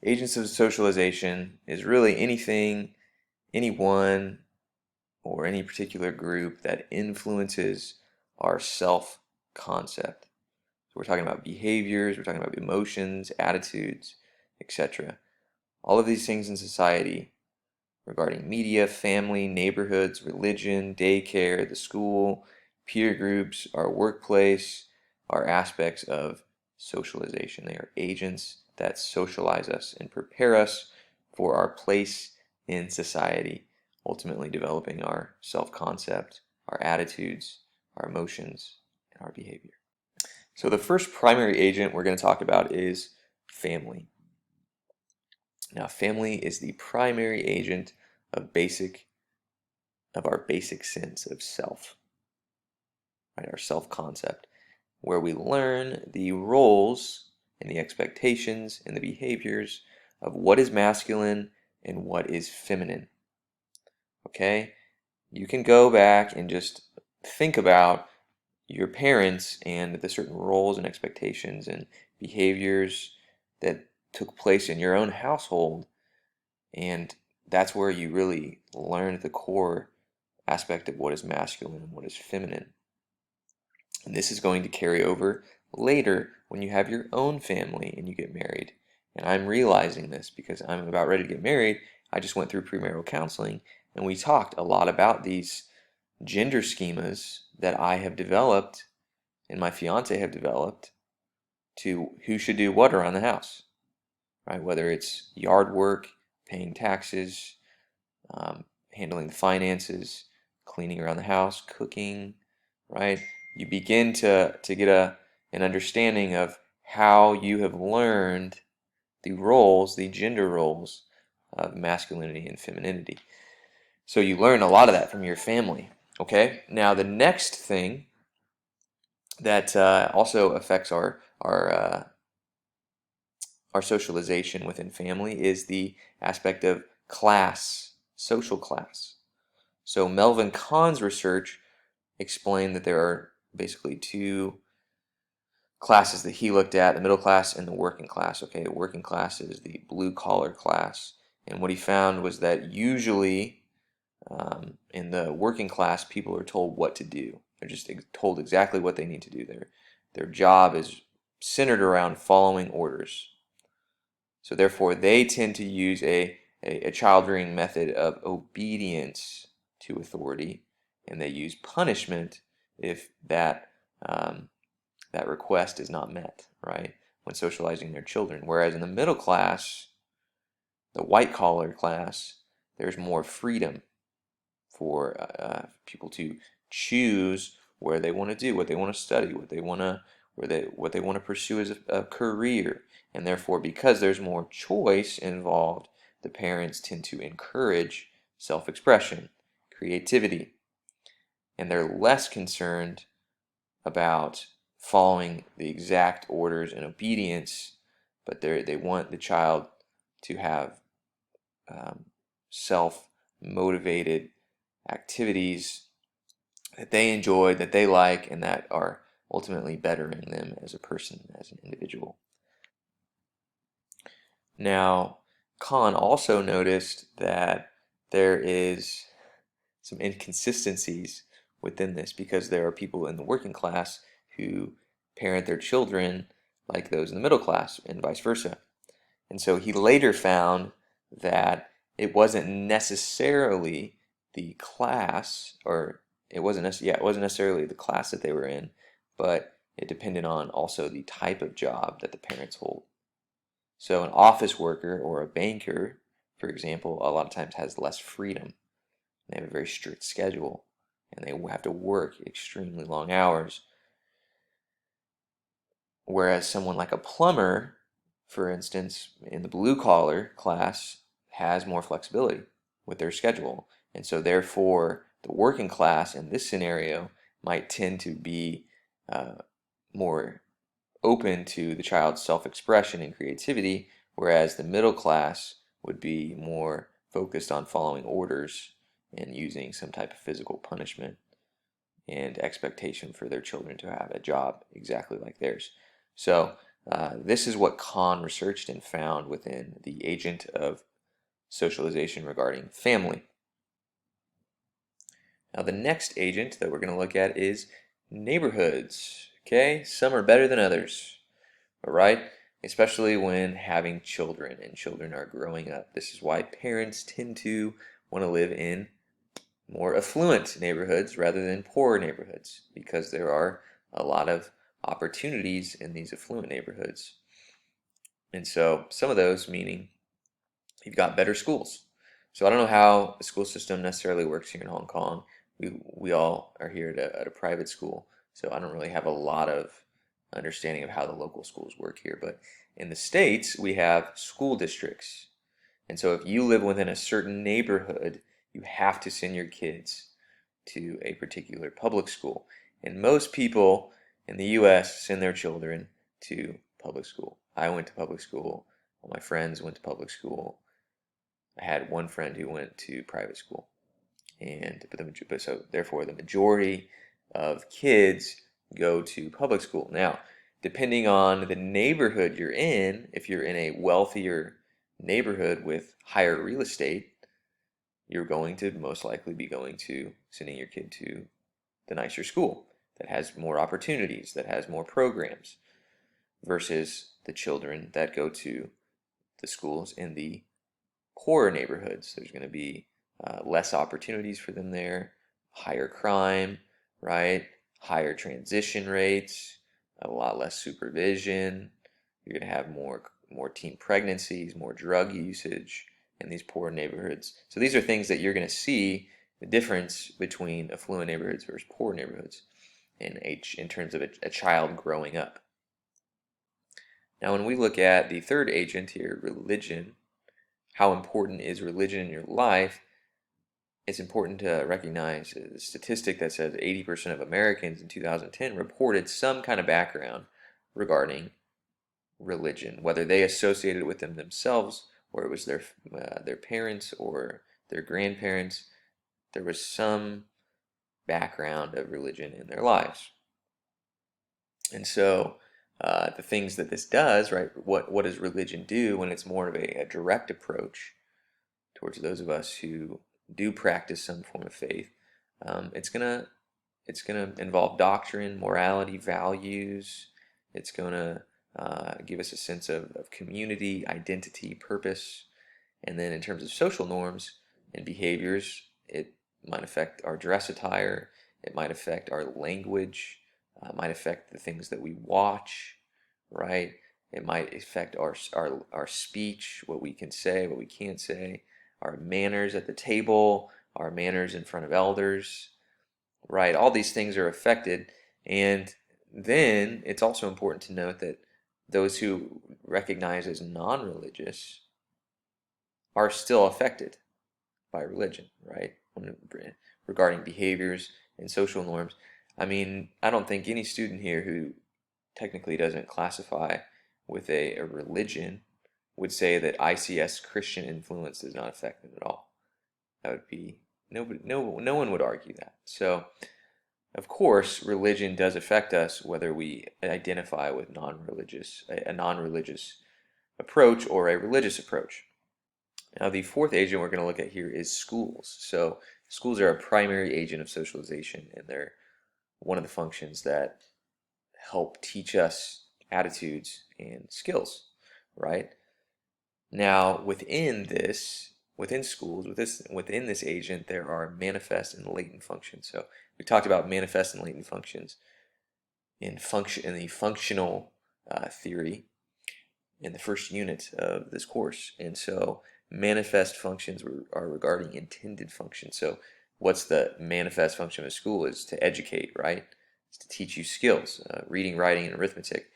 Agents of socialization is really anything, anyone, or any particular group that influences our self-concept. So we're talking about behaviors, we're talking about emotions, attitudes, etc. All of these things in society regarding media, family, neighborhoods, religion, daycare, the school, peer groups, our workplace, are aspects of socialization. They are agents that socialize us and prepare us for our place in society, ultimately developing our self-concept, our attitudes, our emotions, and our behavior. So the first primary agent we're going to talk about is family. Now, family is the primary agent of our basic sense of self, right? Our self-concept, where we learn the roles and the expectations and the behaviors of what is masculine and what is feminine. Okay? You can go back and just think about your parents and the certain roles and expectations and behaviors that took place in your own household, and that's where you really learn the core aspect of what is masculine and what is feminine. And this is going to carry over later when you have your own family and you get married. And I'm realizing this because I'm about ready to get married. I just went through premarital counseling and we talked a lot about these gender schemas that I have developed and my fiance have developed to who should do what around the house, right? Whether it's yard work, paying taxes, handling the finances, cleaning around the house, cooking, right? You begin to get an understanding of how you have learned the roles, the gender roles of masculinity and femininity. So you learn a lot of that from your family. Okay, now the next thing that also affects our socialization within family is the aspect of class, social class. So Melvin Kahn's research explained that there are basically two classes that he looked at, the middle class and the working class. Okay, the working class is the blue collar class. And what he found was that usually in the working class, people are told what to do. They're just told exactly what they need to do. Their job is centered around following orders. So therefore, they tend to use a child-rearing method of obedience to authority, and they use punishment if that that request is not met, right? When socializing their children. Whereas in the middle class, the white-collar class, there's more freedom for people to choose where they want to do, what they want to study, what they want to pursue as a career, and therefore, because there's more choice involved, the parents tend to encourage self-expression, creativity, and they're less concerned about following the exact orders and obedience, but they want the child to have self-motivated activities that they enjoy, that they like, and that are ultimately bettering them as a person, as an individual. Now, Kahn also noticed that there is some inconsistencies within this because there are people in the working class who parent their children like those in the middle class and vice versa. And so he later found that it wasn't necessarily the class, or it wasn't necessarily the class that they were in, but it depended on also the type of job that the parents hold. So an office worker or a banker, for example, a lot of times has less freedom. They have a very strict schedule, and they have to work extremely long hours. Whereas someone like a plumber, for instance, in the blue collar class, has more flexibility with their schedule. And so therefore, the working class in this scenario might tend to be more open to the child's self-expression and creativity, whereas the middle class would be more focused on following orders and using some type of physical punishment and expectation for their children to have a job exactly like theirs. So This is what Kahn researched and found within the agent of socialization regarding family. Now the next agent that we're going to look at is neighborhoods. Okay, some are better than others, all right? Especially when having children and children are growing up. This is why parents tend to want to live in more affluent neighborhoods rather than poorer neighborhoods, because there are a lot of opportunities in these affluent neighborhoods. And so some of those meaning you've got better schools. So I don't know how the school system necessarily works here in Hong Kong. We all are here at a private school, so I don't really have a lot of understanding of how the local schools work here. But in the States, we have school districts. And so if you live within a certain neighborhood, you have to send your kids to a particular public school. And most people in the US send their children to public school. I went to public school. All my friends went to public school. I had one friend who went to private school. So therefore the majority of kids go to public school. Now, depending on the neighborhood you're in, if you're in a wealthier neighborhood with higher real estate, you're going to most likely be sending your kid to the nicer school that has more opportunities, that has more programs, versus the children that go to the schools in the poorer neighborhoods. There's going to be less opportunities for them there, higher crime, right? Higher transition rates, a lot less supervision. You're going to have more teen pregnancies, more drug usage in these poor neighborhoods. So these are things that you're going to see the difference between affluent neighborhoods versus poor neighborhoods in terms of a child growing up. Now, when we look at the third agent here, religion, how important is religion in your life? It's important to recognize a statistic that says 80% of Americans in 2010 reported some kind of background regarding religion, whether they associated it with them themselves, or it was their parents or their grandparents. There was some background of religion in their lives. And so the things that this does, right, what does religion do when it's more of a direct approach towards those of us who do practice some form of faith? It's gonna involve doctrine, morality, values. It's gonna give us a sense of community, identity, purpose. And then in terms of social norms and behaviors, it might affect our dress attire, it might affect our language, might affect the things that we watch, right? It might affect our speech, what we can say, what we can't say, our manners at the table, our manners in front of elders, right? All these things are affected. And then it's also important to note that those who recognize as non-religious are still affected by religion, right? Regarding behaviors and social norms. I mean, I don't think any student here who technically doesn't classify with a religion would say that ICS Christian influence does not affect them at all. That would be no one would argue that. So, of course, religion does affect us whether we identify with a non-religious approach or a religious approach. Now, the fourth agent we're going to look at here is schools. So, schools are a primary agent of socialization, and they're one of the functions that help teach us attitudes and skills, right? Now, within schools, within this agent, there are manifest and latent functions. So, we talked about manifest and latent functions in the functional theory in the first unit of this course. And so manifest functions are regarding intended functions. So what's the manifest function of school is to educate, right? It's to teach you skills, reading, writing, and arithmetic.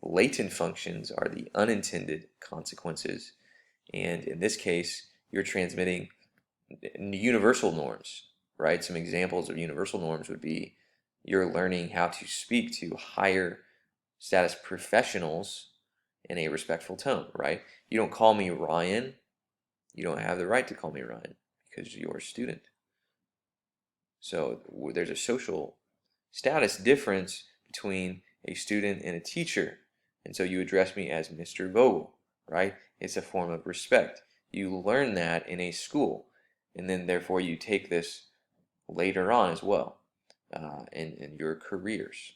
Latent functions are the unintended consequences. And in this case, you're transmitting universal norms, right? Some examples of universal norms would be you're learning how to speak to higher status professionals in a respectful tone, right? You don't call me Ryan. You don't have the right to call me Ryan because you're a student. So there's a social status difference between a student and a teacher. And so you address me as Mr. Vogel, right? It's a form of respect. You learn that in a school, and then therefore you take this later on as well in your careers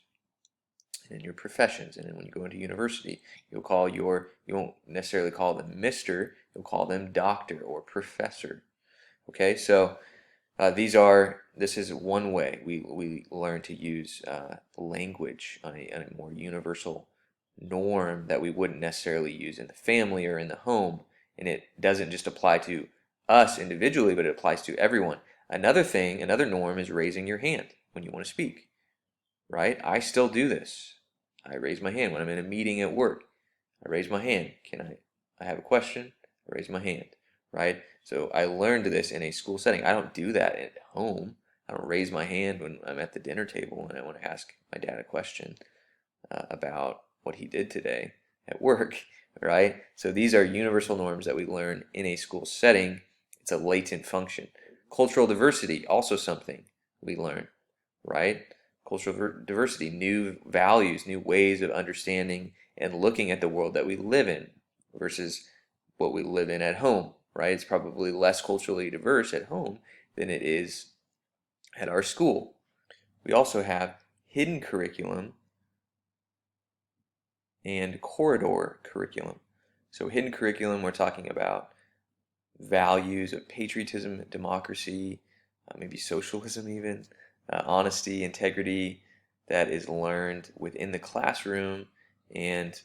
and in your professions. And then when you go into university, you won't necessarily call them Mr., you'll call them doctor or professor. Okay, so this is one way we learn to use language on a more universal norm that we wouldn't necessarily use in the family or in the home. And it doesn't just apply to us individually, but it applies to everyone. Another norm is raising your hand when you want to speak, right? I still do this. I raise my hand when I'm in a meeting at work. I raise my hand. I have a question? I raise my hand, right? So I learned this in a school setting. I don't do that at home. I don't raise my hand when I'm at the dinner table and I want to ask my dad a question about what he did today at work, right? So these are universal norms that we learn in a school setting. It's a latent function. Cultural diversity, also something we learn, right? Cultural diversity, new values, new ways of understanding and looking at the world that we live in versus what we live in at home, right? It's probably less culturally diverse at home than it is at our school. We also have hidden curriculum and corridor curriculum. So hidden curriculum, we're talking about values of patriotism, democracy, maybe socialism even, honesty, integrity, that is learned within the classroom and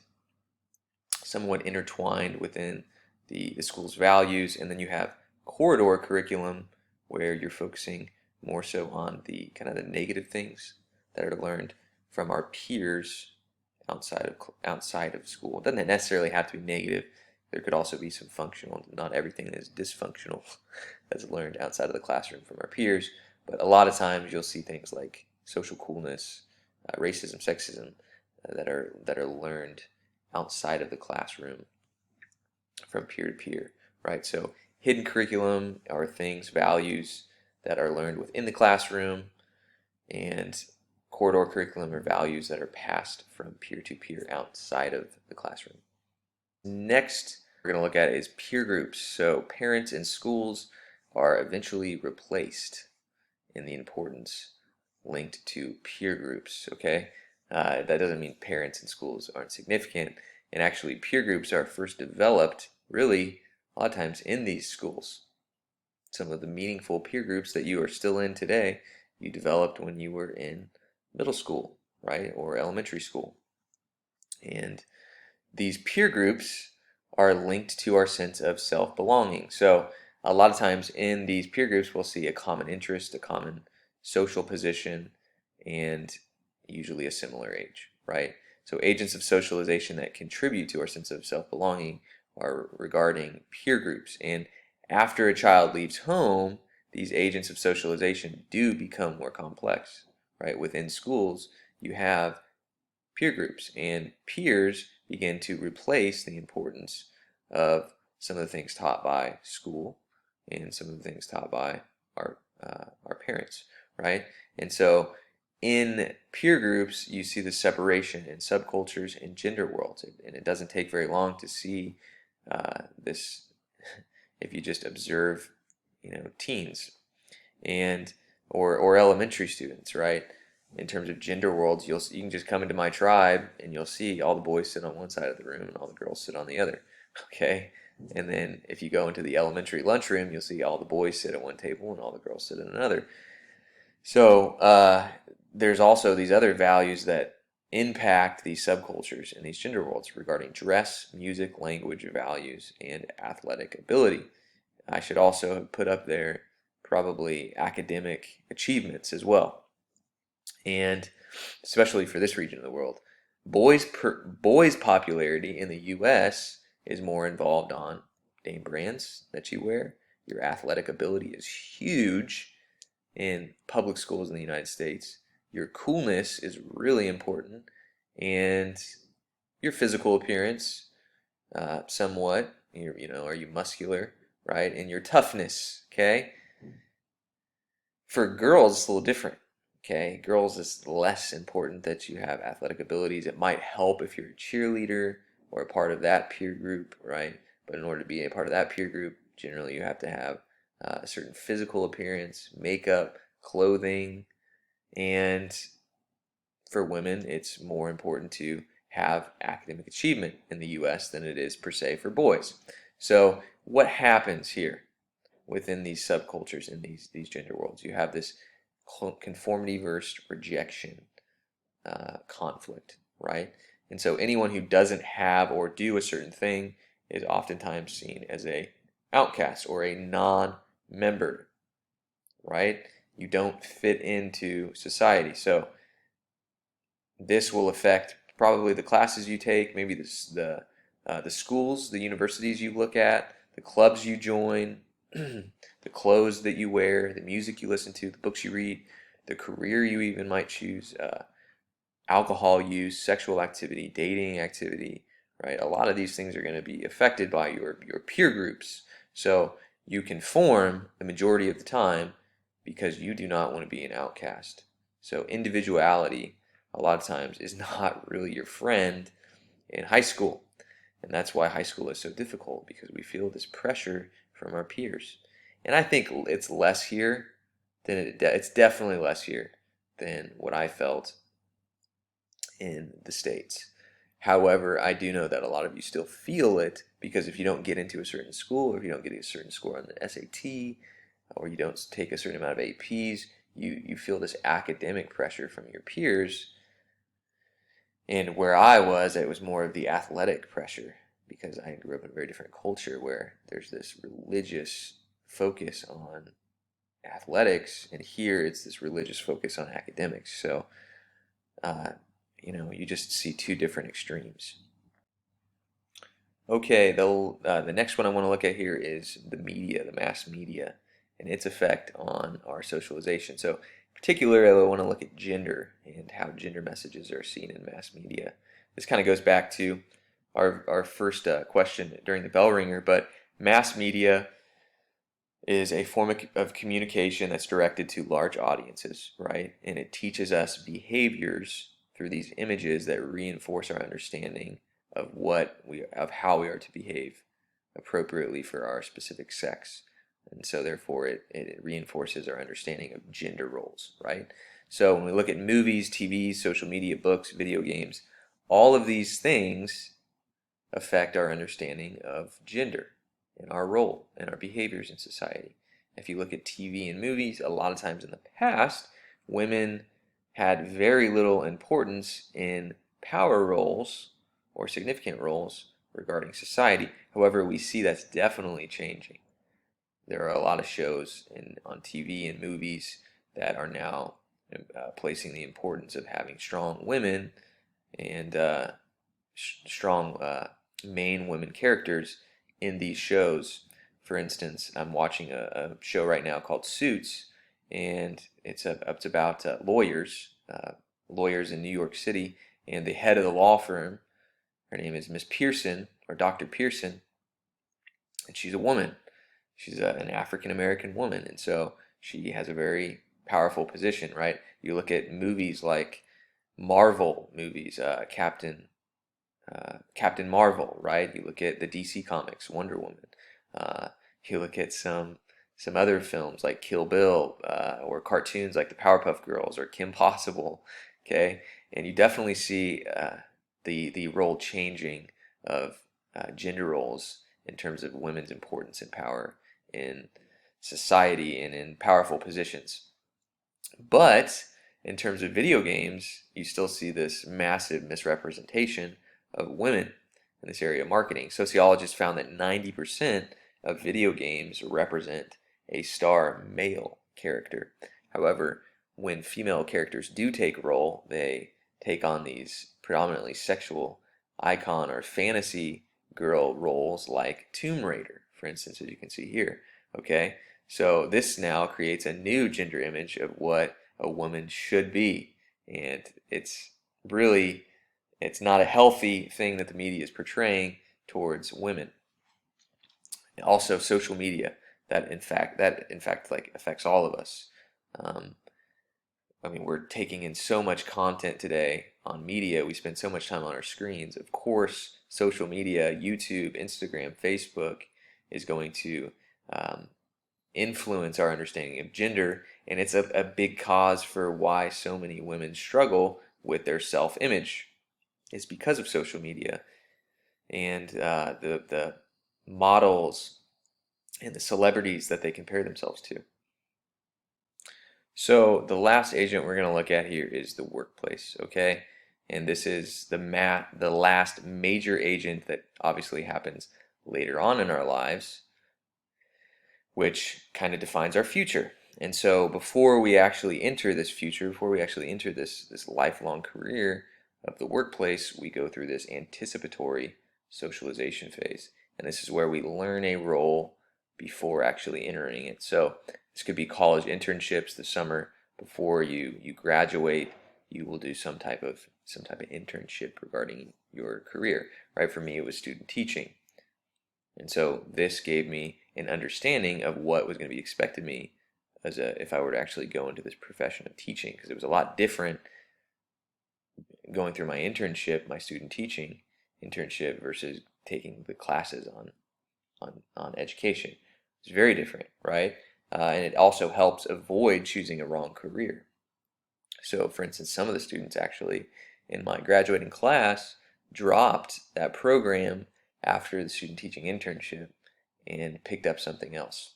somewhat intertwined within the school's values. And then you have corridor curriculum where you're focusing more so on the kind of the negative things that are learned from our peers outside of school. It doesn't necessarily have to be negative. There could also be some functional. Not everything is dysfunctional that's learned outside of the classroom from our peers, but a lot of times you'll see things like social coolness, racism, sexism that are learned outside of the classroom from peer to peer, right? So hidden curriculum are things, values that are learned within the classroom, and corridor curriculum are values that are passed from peer to peer outside of the classroom. Next, we're going to look at is peer groups. So parents and schools are eventually replaced in the importance linked to peer groups, okay? That doesn't mean parents and schools aren't significant. And actually, peer groups are first developed, really, a lot of times in these schools. Some of the meaningful peer groups that you are still in today, you developed when you were in middle school, right, or elementary school. And these peer groups are linked to our sense of self-belonging. So a lot of times in these peer groups, we'll see a common interest, a common social position, and usually a similar age, right? So agents of socialization that contribute to our sense of self-belonging are regarding peer groups. And after a child leaves home, these agents of socialization do become more complex, right? Within schools, you have peer groups, and peers begin to replace the importance of some of the things taught by school and some of the things taught by our parents, right? And so in peer groups, you see the separation in subcultures and gender worlds, and it doesn't take very long to see this if you just observe, teens and or elementary students, right? In terms of gender worlds, you can just come into my tribe and you'll see all the boys sit on one side of the room and all the girls sit on the other. Okay, and then if you go into the elementary lunchroom, you'll see all the boys sit at one table and all the girls sit at another. So there's also these other values that impact these subcultures and these gender worlds regarding dress, music, language, values, and athletic ability. I should also put up there probably academic achievements as well. And especially for this region of the world, boys popularity in the U.S. is more involved on name brands that you wear. Your athletic ability is huge in public schools in the United States. Your coolness is really important, and your physical appearance, somewhat. Are you muscular, right? And your toughness, okay? For girls, it's a little different. Okay, girls, it's less important that you have athletic abilities. It might help if you're a cheerleader or a part of that peer group, right? But in order to be a part of that peer group, generally you have to have a certain physical appearance, makeup, clothing, and for women, it's more important to have academic achievement in the US than it is per se for boys. So, what happens here within these subcultures in these gender worlds? You have this conformity versus rejection conflict, right? And so anyone who doesn't have or do a certain thing is oftentimes seen as a outcast or a non-member, right? You don't fit into society. So this will affect probably the classes you take, maybe the schools, the universities you look at, the clubs you join, the clothes that you wear, the music you listen to, the books you read, the career you even might choose, alcohol use, sexual activity, dating activity, right? A lot of these things are going to be affected by your peer groups. So you conform the majority of the time because you do not want to be an outcast. So individuality, a lot of times, is not really your friend in high school. And that's why high school is so difficult, because we feel this pressure from our peers. And I think it's less here it's definitely less here than what I felt in the States. However, I do know that a lot of you still feel it, because if you don't get into a certain school, or if you don't get a certain score on the SAT, or you don't take a certain amount of APs, you feel this academic pressure from your peers. And where I was, it was more of the athletic pressure, because I grew up in a very different culture where there's this religious focus on athletics, and here it's this religious focus on academics. So, uh, you just see two different extremes. Okay, the next one I want to look at here is the media, the mass media, and its effect on our socialization. So, particularly, I want to look at gender and how gender messages are seen in mass media. This kind of goes back to our first question during the bell ringer, but mass media is a form of communication that's directed to large audiences, right? And it teaches us behaviors through these images that reinforce our understanding of how we are to behave appropriately for our specific sex. And so therefore it reinforces our understanding of gender roles, right? So when we look at movies, TV, social media, books, video games, all of these things affect our understanding of gender and our role and our behaviors in society. If you look at TV and movies, a lot of times in the past, women had very little importance in power roles or significant roles regarding society. However, we see that's definitely changing. There are a lot of shows on TV and movies that are now placing the importance of having strong women and strong main women characters in these shows. For instance, I'm watching a show right now called Suits, and it's about lawyers in New York City, and the head of the law firm, her name is Miss Pearson, or Dr. Pearson, and she's a woman. She's an African American woman, and so she has a very powerful position, right? You look at movies like Marvel movies, Captain Marvel, right? You look at the DC Comics, Wonder Woman. Uh, you look at some other films like Kill Bill, or cartoons like the Powerpuff Girls or Kim Possible. Okay, and you definitely see the role changing of gender roles in terms of women's importance and power in society and in powerful positions. But in terms of video games, you still see this massive misrepresentation of women in this area of marketing. Sociologists found that 90% of video games represent a star male character. However, when female characters do take role, they take on these predominantly sexual icon or fantasy girl roles like Tomb Raider, for instance, as you can see here. Okay, so this now creates a new gender image of what a woman should be, and really it's not a healthy thing that the media is portraying towards women. Also, social media that in fact like affects all of us. Um, we're taking in so much content today on media. We spend so much time on our screens. Of course, social media, YouTube, Instagram, Facebook is going to um, influence our understanding of gender, and it's a big cause for why so many women struggle with their self-image. It's because of social media and the models and the celebrities that they compare themselves to. So the last agent we're going to look at here is the workplace, okay? And this is the last major agent that obviously happens later on in our lives, which kind of defines our future. And so before we actually enter this future, before we actually enter this lifelong career of the workplace, we go through this anticipatory socialization phase. And this is where we learn a role before actually entering it. So this could be college internships the summer before you graduate. You will do some type of internship regarding your career. Right? For me, it was student teaching. And so this gave me an understanding of what was going to be expected of me if I were to actually go into this profession of teaching, because it was a lot different going through my internship, my student teaching internship, versus taking the classes on education. It's very different, right? And it also helps avoid choosing a wrong career. So, for instance, some of the students actually in my graduating class dropped that program after the student teaching internship and picked up something else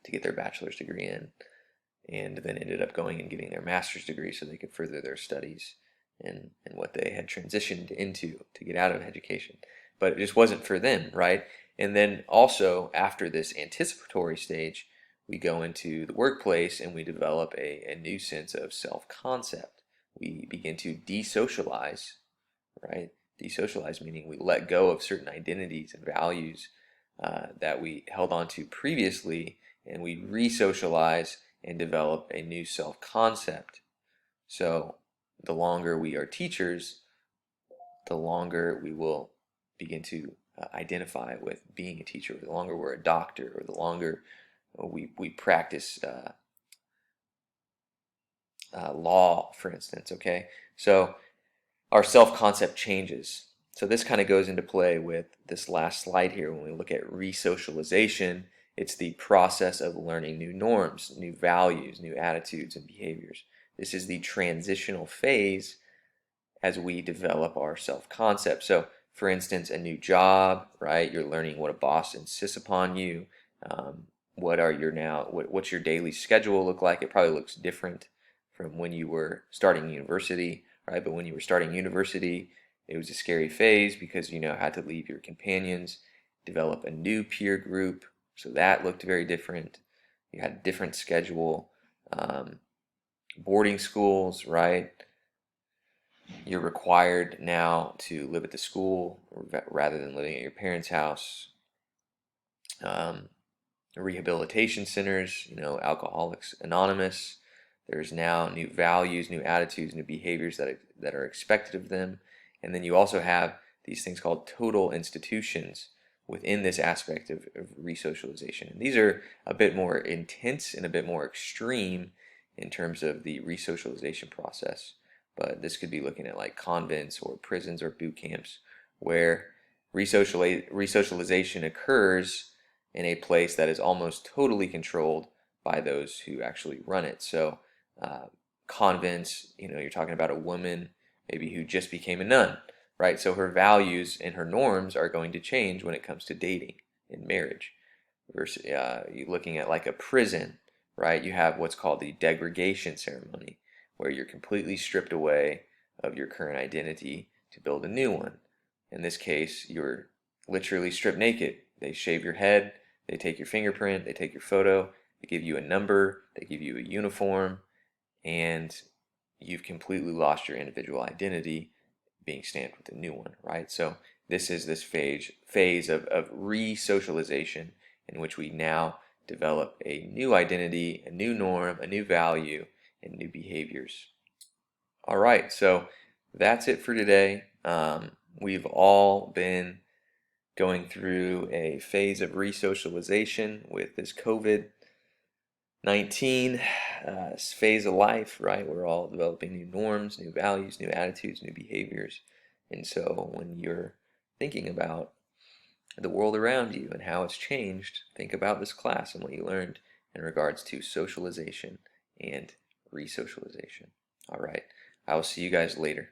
to get their bachelor's degree in, and then ended up going and getting their master's degree so they could further their studies and what they had transitioned into to get out of education. But it just wasn't for them, right? And then also after this anticipatory stage, we go into the workplace and we develop a new sense of self-concept. We begin to desocialize, right? Desocialize meaning we let go of certain identities and values that we held on to previously, and we re-socialize and develop a new self-concept. So the longer we are teachers, the longer we will begin to identify with being a teacher, the longer we're a doctor, or the longer we practice law, for instance, okay? So our self-concept changes. So this kind of goes into play with this last slide here. When we look at re-socialization, it's the process of learning new norms, new values, new attitudes and behaviors. This is the transitional phase as we develop our self-concept. So for instance, a new job, right? You're learning what a boss insists upon you. What's your daily schedule look like? It probably looks different from when you were starting university, right? But when you were starting university, it was a scary phase because had to leave your companions, develop a new peer group. So that looked very different. You had a different schedule. Boarding schools, right? You're required now to live at the school rather than living at your parents' house. Rehabilitation centers, Alcoholics Anonymous. There's now new values, new attitudes, new behaviors that are expected of them. And then you also have these things called total institutions within this aspect of resocialization. And these are a bit more intense and a bit more extreme in terms of the resocialization process. But this could be looking at like convents or prisons or boot camps where resocialization occurs in a place that is almost totally controlled by those who actually run it. So convents, you're talking about a woman maybe who just became a nun, right? So her values and her norms are going to change when it comes to dating and marriage. Versus you looking at like a prison, right? You have what's called the degradation ceremony, where you're completely stripped away of your current identity to build a new one. In this case, you're literally stripped naked. They shave your head, they take your fingerprint, they take your photo, they give you a number, they give you a uniform, and you've completely lost your individual identity being stamped with a new one, right? So this is this phase of re-socialization in which we now develop a new identity, a new norm, a new value, and new behaviors. All right, so that's it for today. We've all been going through a phase of re-socialization with this COVID 19, phase of life, right? We're all developing new norms, new values, new attitudes, new behaviors. And so when you're thinking about the world around you and how it's changed, think about this class and what you learned in regards to socialization and resocialization. All right, I will see you guys later.